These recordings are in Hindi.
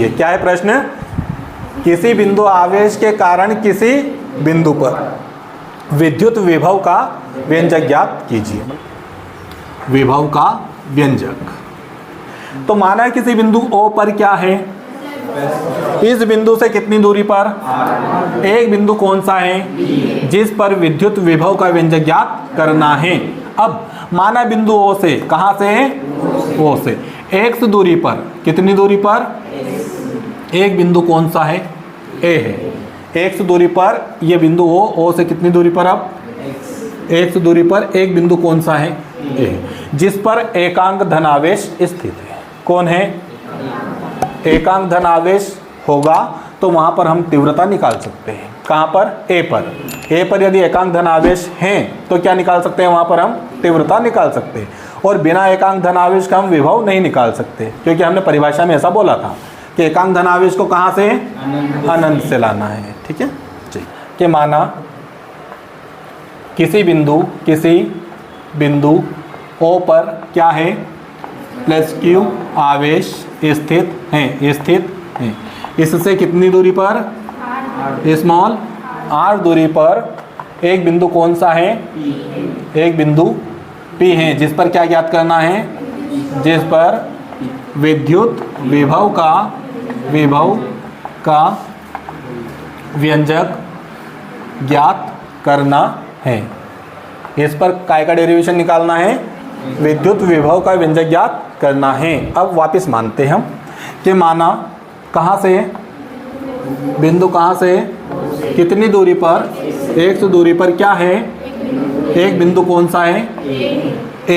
देखिए क्या है प्रश्न, किसी बिंदु आवेश के कारण किसी बिंदु पर विद्युत विभव का व्यंजक ज्ञात कीजिए। विभव का व्यंजक, तो माना है किसी बिंदु O पर क्या है, इस बिंदु से कितनी दूरी पर, एक बिंदु कौन सा है जिस पर विद्युत विभव का व्यंजक ज्ञात करना है। अब माना बिंदु O से, कहां से है, O से x दूरी पर, कितनी दूरी पर, एक बिंदु कौन सा है, A है, x दूरी पर ये बिंदु O से कितनी दूरी पर, अब x दूरी पर एक बिंदु कौन सा है, A, जिस पर एकांक धनावेश स्थित है। कौन है, एकांक धनावेश होगा तो वहां पर हम तीव्रता निकाल सकते हैं। कहां पर, A पर। A पर यदि एकांक धनावेश हैं तो क्या निकाल सकते हैं, वहां पर हम तीव्रता निकाल सकते हैं। और बिना एकांक धनावेश का हम विभव नहीं निकाल सकते, क्योंकि हमने परिभाषा में ऐसा बोला था कि एकांक धनावेश को कहां से, अनंत से लाना है। ठीक है जी, कि माना किसी बिंदु O पर क्या है, +q आवेश स्थित है। इससे कितनी दूरी पर, स्मॉल r दूरी पर एक बिंदु कौन सा है, एक बिंदु P है, जिस पर क्या ज्ञात करना है, जिस पर विद्युत विभव का व्यंजक ज्ञात करना है। इस पर काय का डेरिवेशन निकालना है, विद्युत विभव का व्यंजक ज्ञात करना है। अब वापस मानते हैं हम कि माना कहाँ से, बिंदु कहाँ से, कितनी दूरी पर, x दूरी पर क्या है, एक बिंदु कौन सा है, A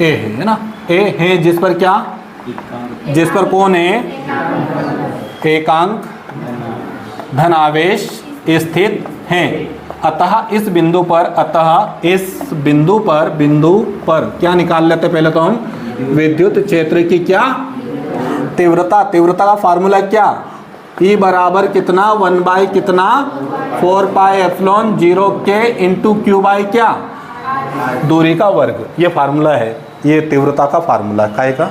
है ना, A है जिस पर क्या, जिस पर कौन है, एकांक धनावेश स्थित है। अतः इस बिंदु पर क्या निकाल लेते, पहले तो हम विद्युत क्षेत्र की क्या, तीव्रता का फार्मूला क्या, E बराबर कितना, 1 कितना, 4πε0K इंटू Q बाई क्या, दूरी का वर्ग। ये फार्मूला है, ये तीव्रता का फार्मूला है का,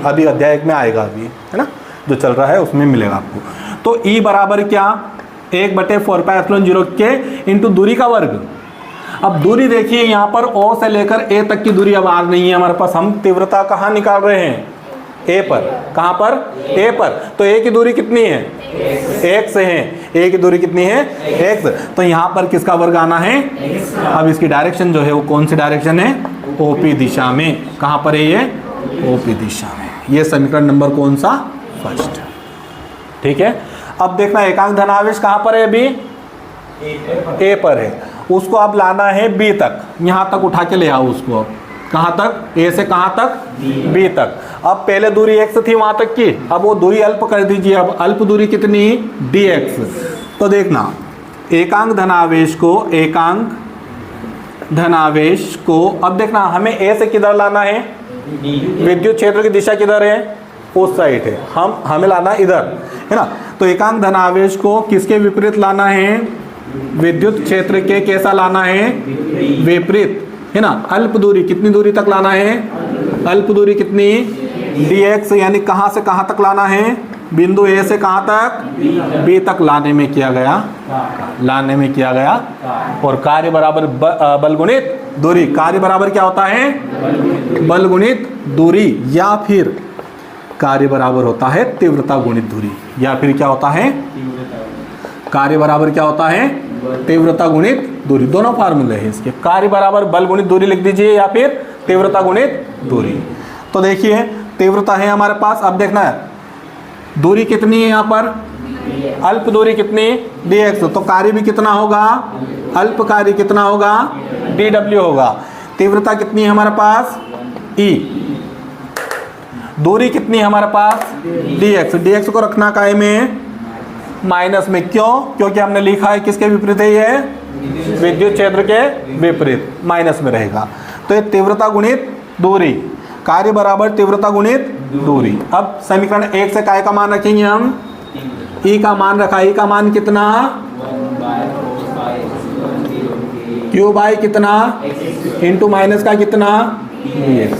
अभी अध्याय में आएगा, अभी है ना, जो चल रहा है उसमें मिलेगा आपको। तो E बराबर क्या, 1/4πε0K इंटू दूरी का वर्ग। अब दूरी देखिए यहाँ पर O से लेकर A तक की दूरी अब R नहीं है हमारे पास, हम तीव्रता कहाँ निकाल रहे हैं, A पर। कहाँ पर, A पर। तो A की दूरी कितनी है, x है, A की दूरी कितनी है, x। तो यहाँ पर किसका वर्ग आना है, अब इसकी डायरेक्शन जो है वो कौन सी डायरेक्शन है, OP दिशा में। कहाँ पर है ये, OP दिशा में। ये समीकरण नंबर कौन सा, फर्स्ट। ठीक है, अब देखना एकांक धनावेश कहाँ पर है, अभी A पर है, उसको अब लाना है B तक, यहाँ तक उठा के ले आओ उसको। कहाँ तक, A से कहाँ तक, B तक। अब पहले दूरी x थी वहाँ तक की, अब वो दूरी अल्प कर दीजिए। अब अल्प दूरी कितनी, dx। तो देखना एकांक धनावेश को अब देखना हमें A से किधर लाना है, विद्युत क्षेत्र की दिशा किधर है, उस साइड है, हमें लाना इधर है ना। तो एकांक धनावेश को किसके विपरीत लाना है, विद्युत क्षेत्र के कैसा लाना है, विपरीत है ना। अल्प दूरी कितनी दूरी तक लाना है, अल्प दूरी कितनी, dx, यानी कहाँ से कहाँ तक लाना है, बिंदु A से कहाँ तक, B तक लाने में किया गया। और कार्य बराबर बल गुणित दूरी। कार्य बराबर क्या होता है, बल गुणित दूरी, या फिर कार्य बराबर होता है तीव्रता गुणित दूरी, या फिर क्या होता है, कार्य बराबर क्या होता है, तीव्रता गुणित दूरी। दोनों फार्मूले हैं इसके, कार्य बराबर बल गुणित दूरी लिख दीजिए या फिर तीव्रता गुणित दूरी। तो देखिए तीव्रता है हमारे पास, अब देखना है दूरी कितनी है यहाँ पर, अल्प दूरी कितनी, dx। तो कार्य भी कितना होगा, अल्प कार्य कितना होगा, dw होगा। तीव्रता कितनी है हमारे पास, E। दूरी कितनी है हमारे पास, dx को रखना काय में, माइनस में। क्यों, क्योंकि हमने लिखा है किसके विपरीत है, ये विद्युत क्षेत्र के विपरीत, माइनस में रहेगा। तो ये तीव्रता गुणित दूरी, कार्य बराबर तीव्रता गुणित दूरी। अब समीकरण 1 से काय का मान रखेंगे हम, E का मान रखा, E का मान कितना, Q बाई कितना, इंटू माइनस का कितना, dx।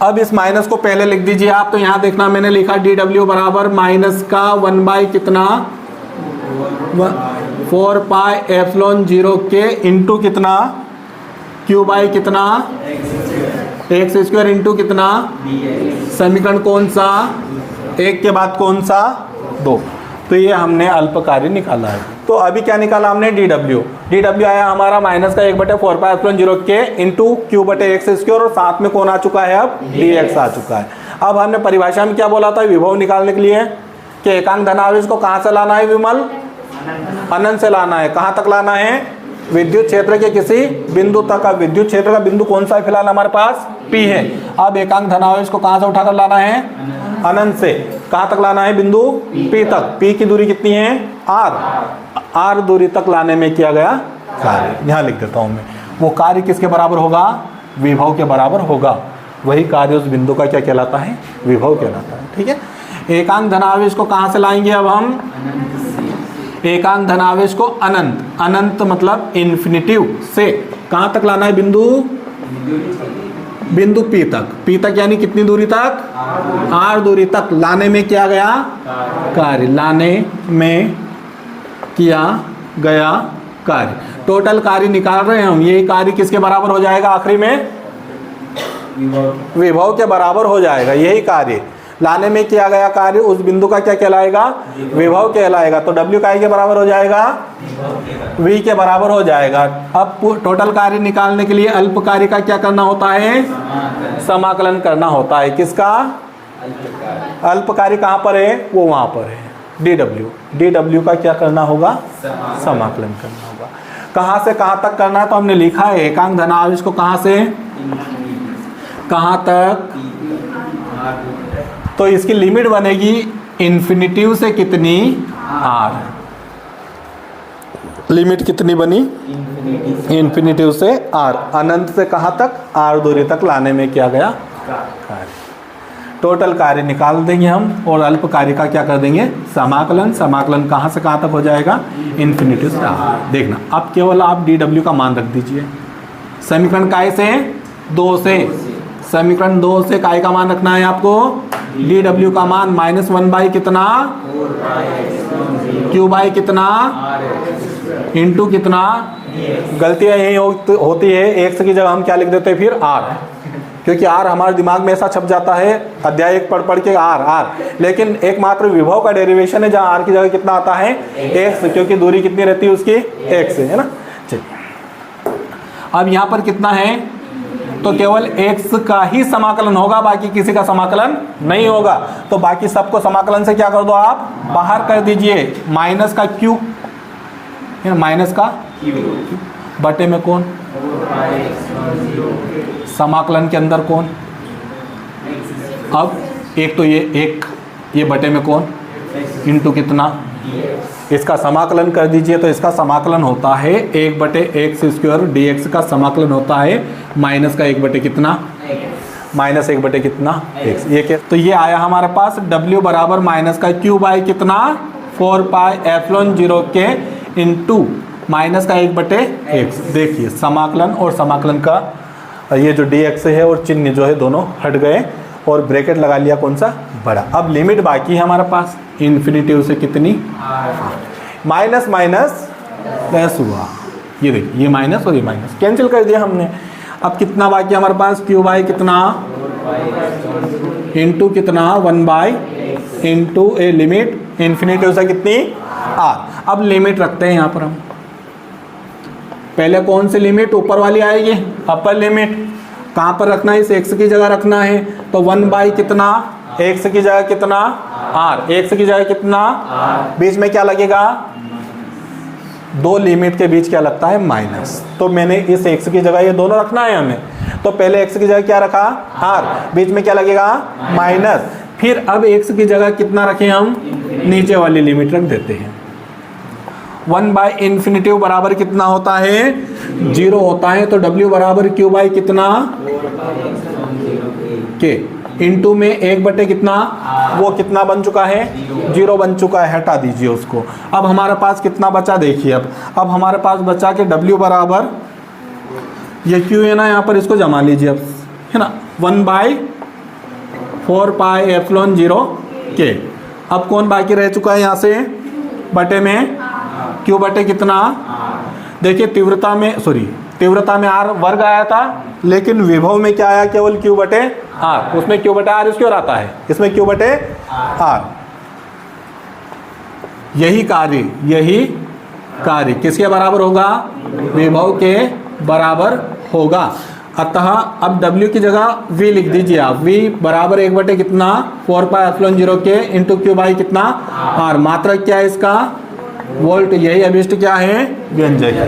अब इस माइनस को पहले लिख दीजिए आप, तो यहाँ देखना मैंने लिखा dw बराबर माइनस का 1 बाई कितना 4 पाई एप्सिलॉन 0 के इंटू कितना q बाई कितना एक्स स्क्वायर इंटू कितना समीकरण कौन सा, एक के बाद कौन सा 2। तो ये हमने अल्पकारी निकाला है। तो अभी क्या निकाला हमने dw आया हमारा माइनस का 1/4 पाई एप्सिलॉन 0 के इंटू q बटे एक्स स्क्वायर, और साथ में कौन आ चुका है अब dx आ चुका है। अब हमने परिभाषा में क्या बोला था विभव निकालने के लिए कि एकांक धनावेश को कहाँ से लाना है विमल, अनंत से लाना है। कहाँ तक लाना है, विद्युत क्षेत्र के किसी बिंदु तक। अब विद्युत क्षेत्र का बिंदु कौन सा है फिलहाल हमारे पास P है। अब एकांक धनावेश को कहाँ से उठाकर लाना है, अनंत से। कहाँ तक लाना है, बिंदु P तक। P की दूरी कितनी है R दूरी तक लाने में किया गया कार्य, यहाँ लिख देता हूँ मैं। वो कार्य किसके बराबर होगा, विभव के बराबर होगा। वही कार्य उस बिंदु का क्या कहलाता है, विभव कहलाता है। ठीक है, एकांक धनावेश को कहाँ से लाएंगे अब हम, एकांक धनावेश को अनंत मतलब इन्फिनिटिव से कहाँ तक लाना है, बिंदु P तक यानी कितनी दूरी तक, R दूरी तक लाने में किया गया कार्य, लाने में किया गया कार्य। टोटल कार्य निकाल रहे हैं हम, यही कार्य किसके बराबर हो जाएगा, आखिरी में विभव के बराबर हो जाएगा। यही कार्य लाने में किया गया कार्य उस बिंदु का क्या कहलाएगा, विभव कहलाएगा। तो W का के बराबर हो जाएगा, V के बराबर हो जाएगा। अब टोटल कार्य निकालने के लिए अल्प कार्य का क्या करना होता है, समाकलन करना होता है। किसका, अल्प कार्य कहाँ पर है, वो वहाँ पर है dw का क्या करना होगा, समाकलन करना होगा। कहाँ से कहाँ तक करना है, तो हमने लिखा है एकांक धनावेश को कहाँ से कहाँ तक, तो इसकी लिमिट बनेगी इन्फिनिटिव से कितनी, R। लिमिट कितनी बनी, इन्फिनिटिव से R, अनंत से कहाँ तक, R दूरी तक लाने में किया गया कार्य। टोटल कार्य निकाल देंगे हम और अल्प कार्य का क्या कर देंगे, समाकलन कहाँ से कहाँ तक हो जाएगा, इन्फिनिटिव से R। देखना अब केवल आप dw का मान रख दीजिए। समीकरण काय से, 2 से, समीकरण 2 से काय का मान रखना है आपको, dw का मान -1 बाई कितना q बाई कितना इंटू कितना। गलतियाँ यही होती है, x की जगह हम क्या लिख देते हैं फिर R, क्योंकि R हमारे दिमाग में ऐसा छप जाता है अध्याय 1 पढ़ के R, लेकिन एकमात्र विभव का डेरिवेशन है जहाँ R की जगह कितना आता है x, क्योंकि दूरी कितनी रहती है उसकी x है ना। चलिए अब यहाँ पर कितना है, तो केवल x का ही समाकलन होगा, बाकी किसी का समाकलन नहीं होगा। तो बाकी सबको समाकलन से क्या कर दो आप, बाहर कर दीजिए। माइनस का q, माइनस का बटे में कौन, समाकलन के अंदर कौन, अब एक तो ये बटे में कौन, इंटू कितना, इसका समाकलन कर दीजिए। तो इसका समाकलन होता है 1/x² dx का समाकलन होता है माइनस का 1 बटे कितना, माइनस 1 बटे कितना x। ये क्या, तो ये आया हमारे पास w बराबर माइनस का q बाई कितना 4 पाई एप्सिलॉन 0 के इंटू माइनस का 1 बटे x। देखिए समाकलन और समाकलन का ये जो dx है और चिन्ह जो है दोनों हट गए और ब्रैकेट लगा लिया कौन सा, बड़ा। अब लिमिट बाकी है हमारे पास इन्फिनिटिव से कितनी, माइनस माइनस प्लस हुआ। ये देखिए ये माइनस और ये माइनस कैंसिल कर दिया हमने। अब कितना बाकी हमारे पास, q बाई कितना इंटू कितना 1 by into a limit infinitive से कितनी r। अब लिमिट रखते हैं यहाँ पर हम, पहले कौन सी लिमिट ऊपर वाली आएगी, अपर लिमिट। कहाँ पर रखना है, इस x की जगह रखना है। तो 1 बाई कितना, x की जगह कितना r, x की जगह कितना, बीच में क्या लगेगा, दो लिमिट के बीच क्या लगता है, माइनस। तो मैंने इस x की जगह ये दोनों रखना है हमें, तो पहले x की जगह क्या रखा r, बीच में क्या लगेगा माइनस। फिर अब x की जगह कितना रखें हम, नीचे वाली लिमिट रख देते हैं। 1 बाई इन्फिनिटिव बराबर कितना होता है, 0 होता है। तो w बराबर q बाई कितना के इंटू में 1 बटे कितना, वो कितना बन चुका है, 0 बन चुका है, हटा दीजिए उसको। अब हमारे पास कितना बचा देखिए, अब हमारे पास बचा के w बराबर ये q है ना, यहाँ पर इसको जमा लीजिए अब, है ना, 1 बाई 4 पाई एप्सिलॉन 0 के। अब कौन बाकी रह चुका है यहाँ से बटे में क्यू बटे कितना, देखिए तीव्रता में आर वर्ग आया था, लेकिन विभव में क्या आया, केवल क्यू बटे आर। उसमें क्यू बटे आर इसकी ओर आता है, इसमें क्यू बटे आर। यही कार्य किसके बराबर होगा, विभव के बराबर होगा। अतः अब W की जगह V लिख दीजिए आप, V बराबर 1 बटे कितना 4 पाई एप्सिलॉन 0 के इंटू क्यू बाई कितना R। मात्रक क्या है इसका, वोल्ट। यही अभिष्ट क्या है, व्यंजक है।